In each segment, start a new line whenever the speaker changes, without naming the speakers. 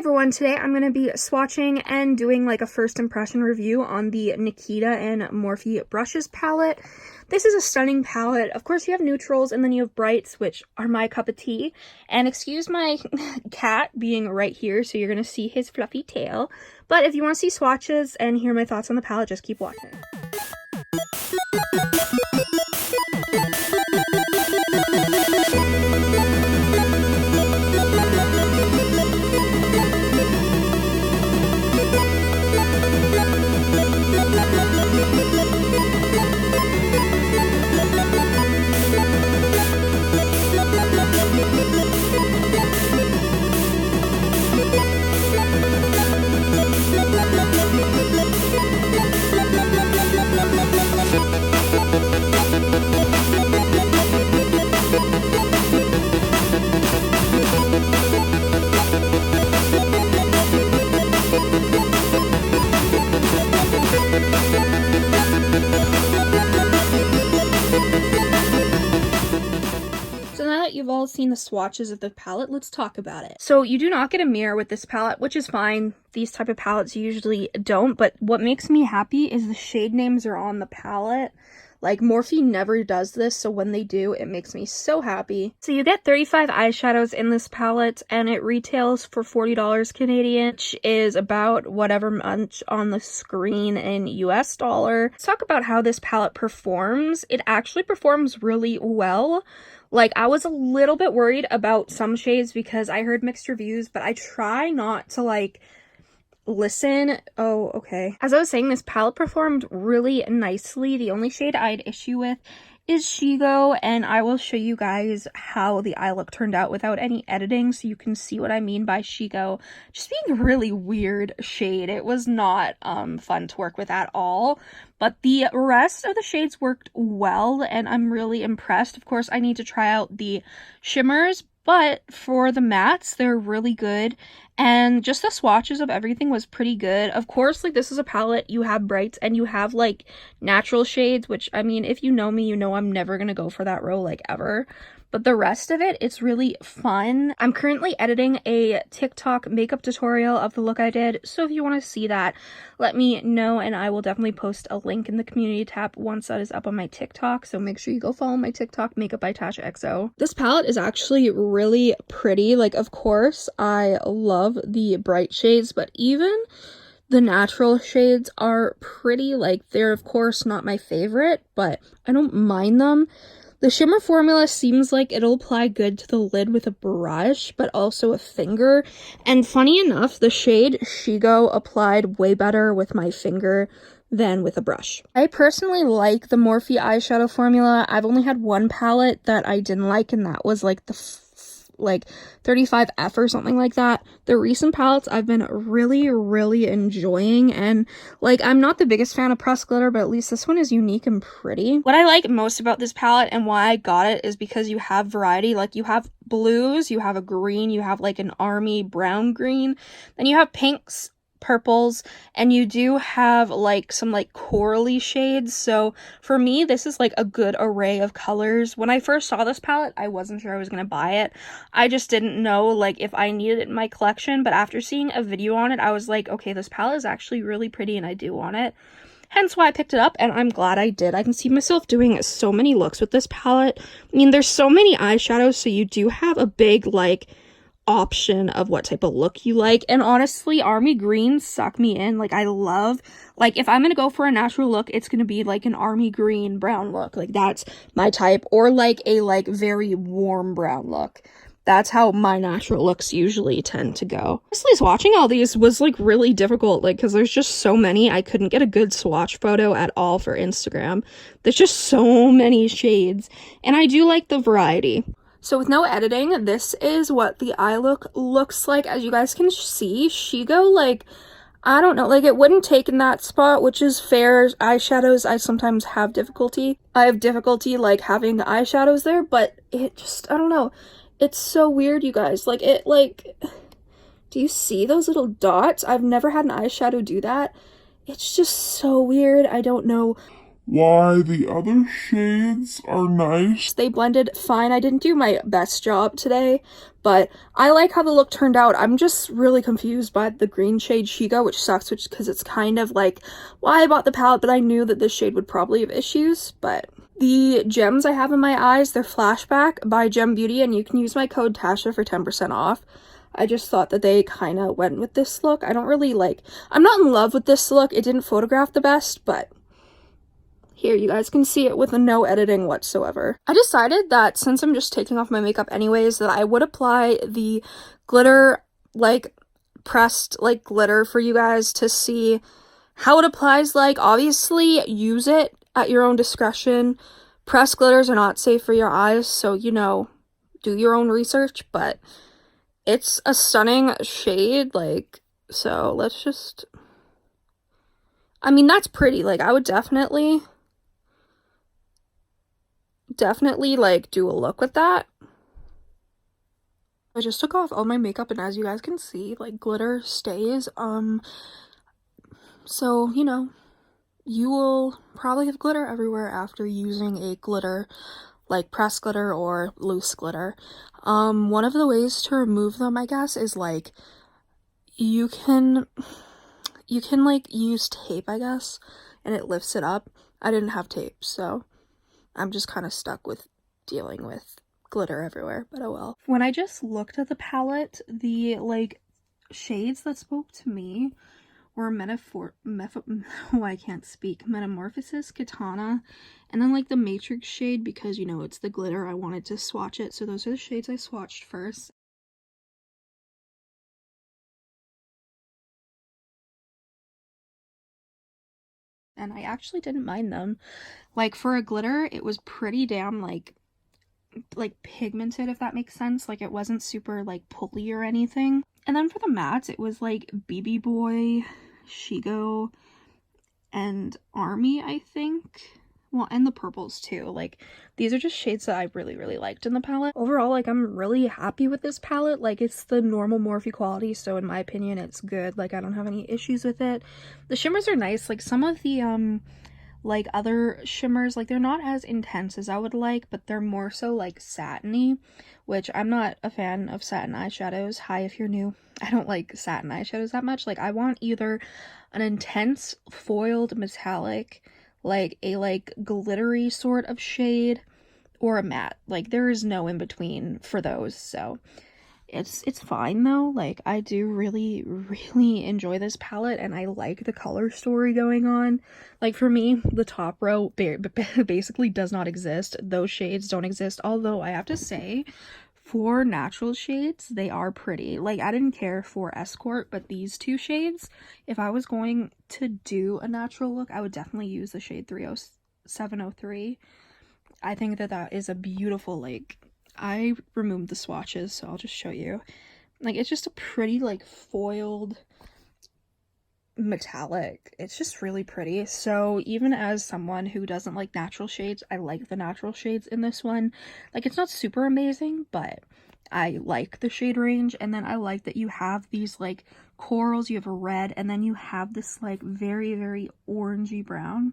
everyone, today I'm going to be swatching and doing like a first impression review on the Nikita and Morphe brushes palette. This is a stunning palette. Of course you have neutrals and then you have brights, which are my cup of tea. And excuse my cat being right here, so you're going to see his fluffy tail. But if you want to see swatches and hear my thoughts on the palette, just keep watching. So now that you've all seen the swatches of the palette, let's talk about it. So you do not get a mirror with this palette, which is fine. These type of palettes usually don't, but what makes me happy is the shade names are on the palette. Like, Morphe never does this, so when they do, it makes me so happy. So you get 35 eyeshadows in this palette, and it retails for $40 Canadian, which is about whatever much on the screen in US dollar. Let's talk about how this palette performs. It actually performs really well. Like, I was a little bit worried about some shades because I heard mixed reviews, but I try not to, like, listen. Oh, okay. As I was saying, this palette performed really nicely. The only shade I had issue with is Shigo, and I will show you guys how the eye look turned out without any editing so you can see what I mean by Shigo just being a really weird shade. It was not fun to work with at all, but the rest of the shades worked well, and I'm really impressed. Of course, I need to try out the shimmers, but for the mattes, they're really good. And just the swatches of everything was pretty good. Of course, like, this is a palette, you have brights and you have like natural shades, which, I mean, if you know me, you know I'm never gonna go for that row, like, ever. But the rest of it, it's really fun. I'm currently editing a TikTok makeup tutorial of the look I did, so if you want to see that, let me know, and I will definitely post a link in the community tab once that is up on my TikTok, so make sure you go follow my TikTok, Makeup by Tasha XO. This palette is actually really pretty. Like, of course, I love the bright shades, but even the natural shades are pretty. Like, they're, of course, not my favorite, but I don't mind them. The shimmer formula seems like it'll apply good to the lid with a brush, but also a finger. And funny enough, the shade Shigo applied way better with my finger than with a brush. I personally like the Morphe eyeshadow formula. I've only had one palette that I didn't like, and that was like the 35F or something like that. The recent palettes I've been really enjoying, and like, I'm not the biggest fan of pressed glitter, but at least this one is unique and pretty. What I like most about this palette and why I got it is because you have variety. Like, you have blues, you have a green, you have like an army brown green, then you have pinks, purples, and you do have like some like corally shades. So for me, this is like a good array of colors. When I first saw this palette, I wasn't sure I was gonna buy it. I just didn't know like if I needed it in my collection, but after seeing a video on it, I was like, okay, this palette is actually really pretty and I do want it. Hence why I picked it up, and I'm glad I did. I can see myself doing so many looks with this palette. I mean, there's so many eyeshadows, so you do have a big like option of what type of look you like. And honestly, army greens suck me in. Like, I love, like, if I'm gonna go for a natural look, it's gonna be like an army green brown look. Like, that's my type. Or like a like very warm brown look. That's how my natural looks usually tend to go. Honestly, swatching all these was like really difficult, like, because there's just so many. I couldn't get a good swatch photo at all for Instagram. There's just so many shades, and I do like the variety. So with no editing, this is what the eye look looks like. As you guys can see, Shigo, like, I don't know, like, it wouldn't take in that spot, which is fair. Eyeshadows, I sometimes have difficulty. I have difficulty, like, having the eyeshadows there, but it just, I don't know. It's so weird, you guys. Like, it, like, do you see those little dots? I've never had an eyeshadow do that. It's just so weird. I don't know
why the other shades are nice.
They blended fine. I didn't do my best job today, but I like how the look turned out. I'm just really confused by the green shade Shigo, which sucks, which because it's kind of like why I bought the palette, but I knew that this shade would probably have issues. But the gems I have in my eyes, they're Flashback by Gem Beauty, and you can use my code Tasha for 10% off. I just thought that they kind of went with this look. I don't really like, I'm not in love with this look. It didn't photograph the best, but here, you guys can see it with no editing whatsoever. I decided that since I'm just taking off my makeup anyways, that I would apply the glitter, like, pressed, like, glitter for you guys to see how it applies. Like, obviously, use it at your own discretion. Pressed glitters are not safe for your eyes, so, you know, do your own research, but it's a stunning shade, like, so let's just... I mean, that's pretty. Like, I would definitely like do a look with that. I just took off all my makeup, and as you guys can see, like, glitter stays. So, you know, you will probably have glitter everywhere after using a glitter, like pressed glitter or loose glitter. One of the ways to remove them, I guess, is like you can like use tape, I guess, and it lifts it up. I didn't have tape, so I'm just kind of stuck with dealing with glitter everywhere, but oh well. When I just looked at the palette, the like shades that spoke to me were I can't speak. Metamorphosis, Katana, and then like the Matrix shade, because you know it's the glitter, I wanted to swatch it, so those are the shades I swatched first. And I actually didn't mind them. Like, for a glitter, it was pretty damn like pigmented, if that makes sense. Like, it wasn't super like pulley or anything. And then for the mattes, it was like BB Boy, Shigo, and Army, I think. Well, and the purples too. Like, these are just shades that I really liked in the palette. Overall, like, I'm really happy with this palette. Like, it's the normal Morphe quality, so in my opinion, it's good. Like, I don't have any issues with it. The shimmers are nice. Like, some of the like other shimmers, like, they're not as intense as I would like, but they're more so like satiny, which I'm not a fan of satin eyeshadows. Hi, if you're new. I don't like satin eyeshadows that much. Like, I want either an intense foiled metallic, like a like glittery sort of shade, or a matte. Like, there is no in between for those, so it's fine though. Like, I do really enjoy this palette, and I like the color story going on. Like, for me, the top row basically does not exist. Those shades don't exist, although I have to say, for natural shades, they are pretty. Like, I didn't care for Escort, but these two shades, if I was going to do a natural look, I would definitely use the shade 30703. I think that that is a beautiful, like, I removed the swatches, so I'll just show you. Like, it's just a pretty, like, foiled metallic. It's just really pretty. So even as someone who doesn't like natural shades, I like the natural shades in this one. Like, it's not super amazing, but I like the shade range. And then I like that you have these like corals, you have a red, and then you have this like very orangey brown.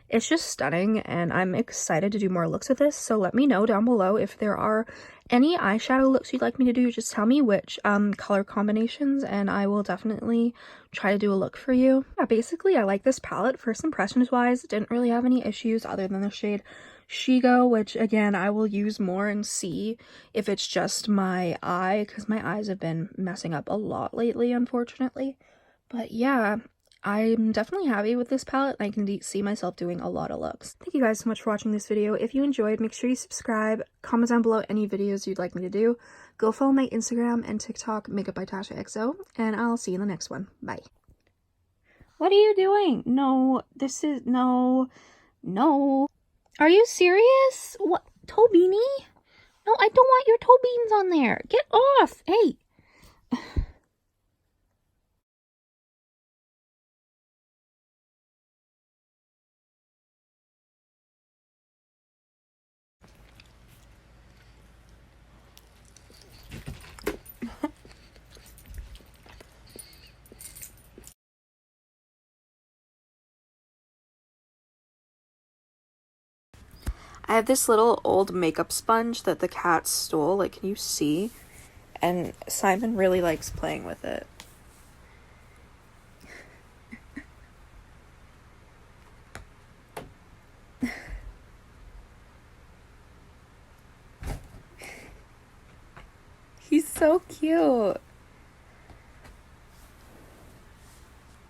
It's just stunning, and I'm excited to do more looks with this. So let me know down below if there are any eyeshadow looks you'd like me to do. Just tell me which color combinations, and I will definitely try to do a look for you. Yeah, basically I like this palette. First impressions wise, didn't really have any issues other than the shade Shigo, which again I will use more and see if it's just my eye, because my eyes have been messing up a lot lately, unfortunately. But yeah, I'm definitely happy with this palette, and I can see myself doing a lot of looks. Thank you guys so much for watching this video. If you enjoyed, make sure you subscribe, comment down below any videos you'd like me to do. Go follow my Instagram and TikTok, Makeup by Tasha XO, and I'll see you in the next one. Bye. What are you doing? No, this is, no. Are you serious? What, toe beanie? No, I don't want your toe beans on there. Get off. Hey. I have this little old makeup sponge that the cat stole, like, can you see? And Simon really likes playing with it. He's so cute.